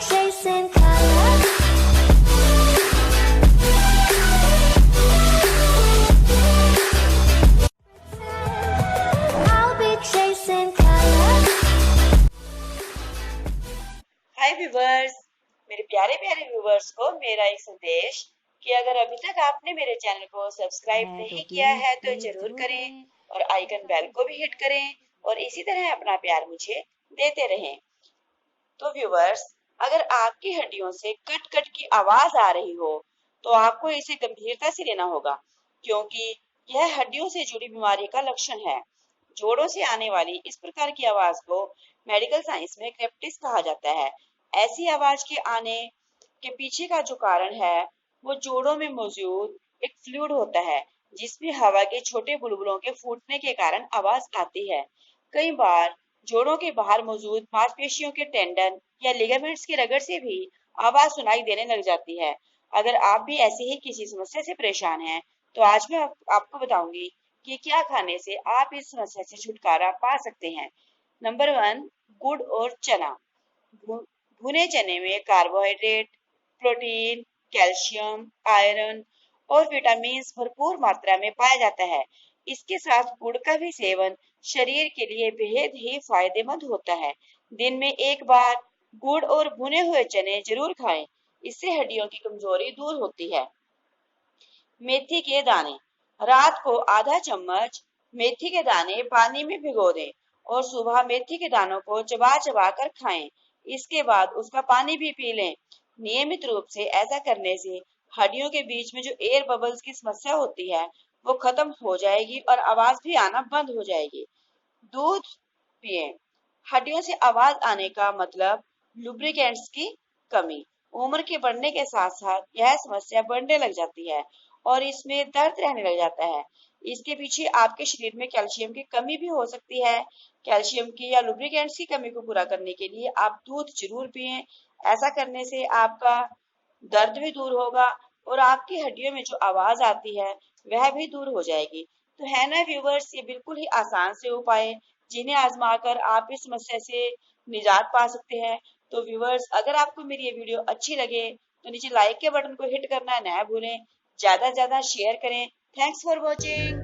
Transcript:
chasing colors. I'll be chasing colors. Hi viewers, मेरे प्यारे प्यारे व्यूवर्स को मेरा एक संदेश कि अगर अभी तक आपने मेरे चैनल को सब्सक्राइब नहीं किया है तो जरूर करें और आइकन बेल को भी हिट करें और इसी तरह अपना प्यार मुझे देते रहें। तो व्यूवर्स, अगर आपकी हड्डियों से कट कट की आवाज आ रही हो तो आपको इसे गंभीरता से लेना होगा, क्योंकि यह हड्डियों से जुड़ी बीमारी का लक्षण है। जोड़ों से आने वाली इस प्रकार की आवाज को मेडिकल साइंस में क्रेप्टिस कहा जाता है। ऐसी आवाज के आने के पीछे का जो कारण है वो जोड़ों में मौजूद एक फ्लूइड होता है, जिसमें हवा के छोटे बुलबुलों के फूटने के कारण आवाज आती है। कई बार जोड़ों के बाहर मौजूद मांसपेशियों के टेंडन या लिगामेंट्स की रगड़ से भी आवाज सुनाई देने लग जाती है। अगर आप भी ऐसे ही किसी समस्या से परेशान हैं तो आज मैं आपको बताऊंगी कि क्या खाने से आप इस समस्या से छुटकारा पा सकते हैं। नंबर 1, गुड़ और चना। भुने चने में कार्बोहाइड्रेट, प्रोटीन, कैल्शियम, आयरन और विटामिन भरपूर मात्रा में पाया जाता है। इसके साथ गुड़ का भी सेवन शरीर के लिए बेहद ही फायदेमंद होता है। दिन में एक बार गुड़ और भुने हुए चने जरूर खाएं, इससे हड्डियों की कमजोरी दूर होती है। मेथी के दाने। रात को आधा चम्मच मेथी के दाने पानी में भिगो दें और सुबह मेथी के दानों को चबा चबा कर खाएं। इसके बाद उसका पानी भी पी लें। नियमित रूप से ऐसा करने से हड्डियों के बीच में जो एयर बबल्स की समस्या होती है वो खत्म हो जाएगी और आवाज भी आना बंद हो जाएगी। दूध पिए। हड्डियों से आवाज आने का मतलब लुब्रिकेंट्स की कमी। उम्र के बढ़ने के साथ साथ यह समस्या बढ़ने लग जाती है और इसमें दर्द रहने लग जाता है। इसके पीछे आपके शरीर में कैल्शियम की कमी भी हो सकती है। कैल्शियम की या लुब्रिकेंट्स की कमी को पूरा करने के लिए आप दूध जरूर पिएं। ऐसा करने से आपका दर्द भी दूर होगा और आपकी हड्डियों में जो आवाज आती है वह भी दूर हो जाएगी। तो है ना व्यूवर्स, ये बिल्कुल ही आसान से उपाय जिन्हें आजमाकर आप इस समस्या से निजात पा सकते हैं। तो व्यूवर्स, अगर आपको मेरी ये वीडियो अच्छी लगे तो नीचे लाइक के बटन को हिट करना ना भूलें। ज्यादा से ज्यादा शेयर करें। Thanks for watching.